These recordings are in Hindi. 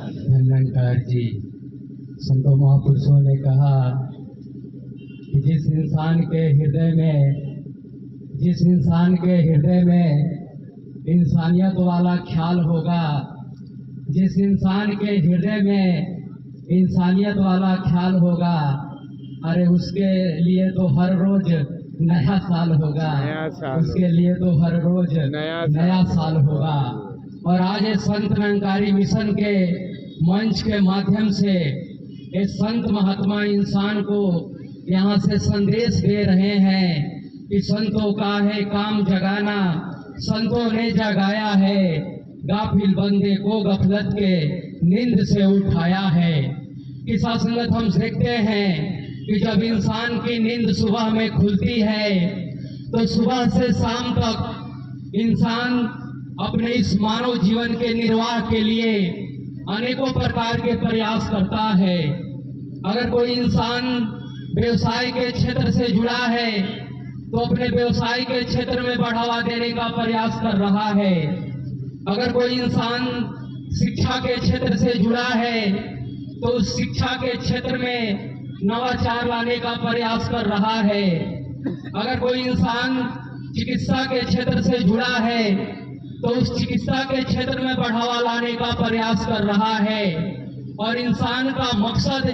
धन्यंकार जी, संतों महापुरुषों ने कहा कि जिस इंसान के हृदय में इंसानियत वाला ख्याल होगा, जिस इंसान के हृदय में इंसानियत वाला ख्याल होगा, अरे उसके लिए तो हर रोज नया साल होगा, उसके लिए तो हर रोज नया साल होगा। और आज इस संत निरंकारी मिशन के मंच के माध्यम से इस संत महात्मा इंसान को यहाँ से संदेश दे रहे हैं कि संतों का है काम जगाना, संतों ने जगाया है, गाफिल बंदे को गफलत के नींद से उठाया है। कि संगत हम देखते हैं कि जब इंसान की नींद सुबह में खुलती है तो सुबह से शाम तक इंसान अपने इस मानव जीवन के निर्वाह के लिए अनेकों प्रकार के प्रयास करता है। अगर कोई इंसान व्यवसाय के क्षेत्र से जुड़ा है तो अपने व्यवसाय के क्षेत्र में बढ़ावा देने का प्रयास कर रहा है। अगर कोई इंसान शिक्षा के क्षेत्र से जुड़ा है तो उस शिक्षा के क्षेत्र में नवाचार लाने का प्रयास कर रहा है। अगर कोई इंसान चिकित्सा के क्षेत्र से जुड़ा है तो उस चिकित्सा के क्षेत्र में बढ़ावा लाने का प्रयास कर रहा है। और इंसान का मकसद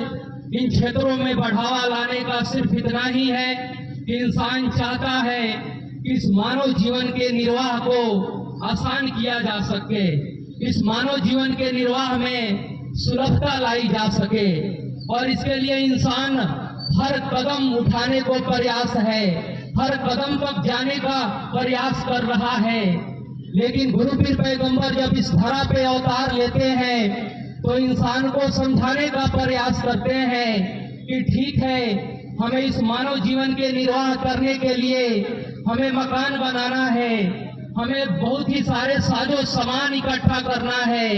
इन क्षेत्रों में बढ़ावा लाने का सिर्फ इतना ही है कि इंसान चाहता है कि इस मानव जीवन के निर्वाह को आसान किया जा सके, इस मानव जीवन के निर्वाह में सुलभता लाई जा सके। और इसके लिए इंसान हर कदम उठाने को प्रयास है, हर कदम तक जाने का प्रयास कर रहा है। लेकिन गुरु पीर पैगंबर जब इस धरा पे अवतार लेते हैं तो इंसान को समझाने का प्रयास करते हैं कि ठीक है, हमें इस मानव जीवन के निर्वाह करने के लिए हमें मकान बनाना है, हमें बहुत ही सारे साजो सामान इकट्ठा करना है,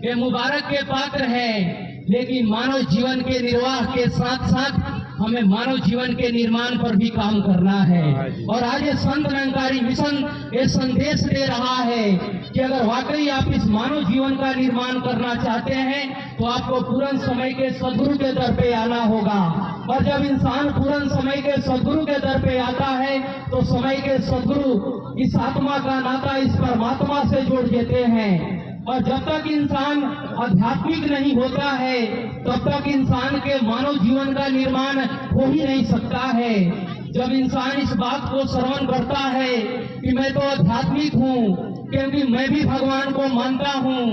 ये मुबारक के पात्र है। लेकिन मानव जीवन के निर्वाह के साथ साथ हमें मानव जीवन के निर्माण पर भी काम करना है। और आज ये संत निरंकारी मिशन ये संदेश दे रहा है कि अगर वाकई आप इस मानव जीवन का निर्माण करना चाहते हैं तो आपको पूर्ण समय के सदगुरु के दर पे आना होगा। और जब इंसान पूर्ण समय के सदगुरु के दर पे आता है तो समय के सदगुरु इस आत्मा का नाता इस परमात्मा से जोड़ देते हैं। और जब तक इंसान आध्यात्मिक नहीं होता है तब तक इंसान के मानव जीवन का निर्माण हो ही नहीं सकता है। जब इंसान इस बात को श्रवण करता है कि मैं तो आध्यात्मिक हूँ, क्योंकि मैं भी भगवान को मानता हूँ,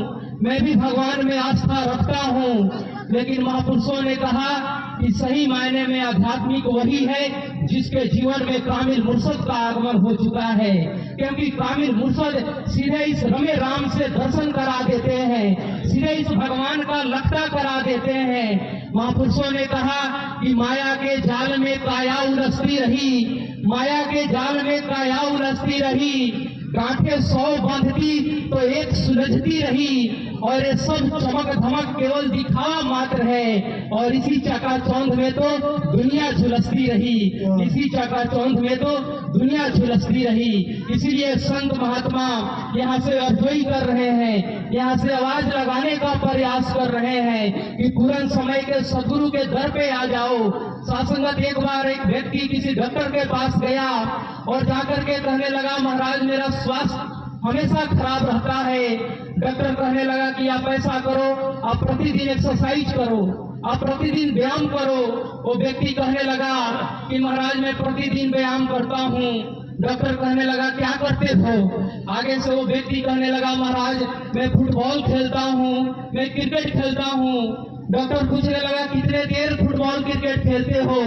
मैं भी भगवान में आस्था रखता हूँ। लेकिन महापुरुषों ने कहा कि सही मायने में आध्यात्मिक वही है जिसके जीवन में कामिल मुर्शद का आगमन हो चुका है। क्योंकि कामिल मुर्शद सीधे इस रमे राम से दर्शन करा देते हैं, सीधे इस भगवान का लगता करा देते हैं। महापुरुषों ने कहा कि माया के जाल में काया उलझती रही, माया के जाल में काया उलझती रही, गांठें 100 बांधती तो एक सुलझती रही। और ये सब चमक धमक केवल दिखावा मात्र है। और इसी चकाचौंध में तो दुनिया झुलसती रही, इसी चकाचौंध में तो दुनिया झुलसती रही। इसीलिए संत महात्मा यहाँ से अर्जोई कर रहे हैं, यहाँ से आवाज लगाने का प्रयास कर रहे हैं कि पूर्ण समय के सदगुरु के दर पे आ जाओ। सासंगत एक बार एक व्यक्ति किसी डॉक्टर के पास गया और जाकर के कहने लगा, महाराज मेरा स्वास्थ्य हमेशा खराब रहता है। डॉक्टर कहने लगा कि आप ऐसा करो, आप प्रतिदिन एक्सरसाइज करो, आप प्रतिदिन व्यायाम करो। वो व्यक्ति कहने लगा कि महाराज मैं प्रतिदिन व्यायाम करता हूँ। डॉक्टर कहने लगा क्या करते हो? आगे से वो व्यक्ति कहने लगा महाराज मैं फुटबॉल खेलता हूँ, मैं क्रिकेट खेलता हूँ। डॉक्टर पूछने लगा कितने देर फुटबॉल क्रिकेट खेलते हो?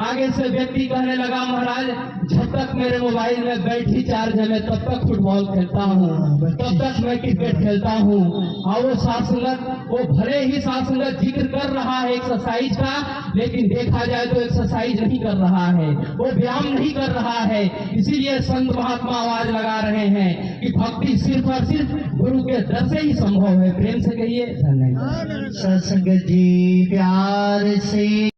आगे से व्यक्ति कहने लगा महाराज जब तक मेरे मोबाइल में बैटरी चार्ज है मैं तब तक फुटबॉल खेलता हूँ, तब तक मैं क्रिकेट खेलता हूँ। और वो सासंगत वो भले ही सासंगत जिक्र कर रहा है एक्सरसाइज का, लेकिन देखा जाए तो एक्सरसाइज नहीं कर रहा है, वो व्यायाम नहीं कर रहा है। इसीलिए संत महात्मा आवाज लगा रहे हैं कि भक्ति सिर्फ और सिर्फ गुरु के दर से ही संभव है। प्रेम से कहिए धन्यवाद। सत्संगत जी प्यार से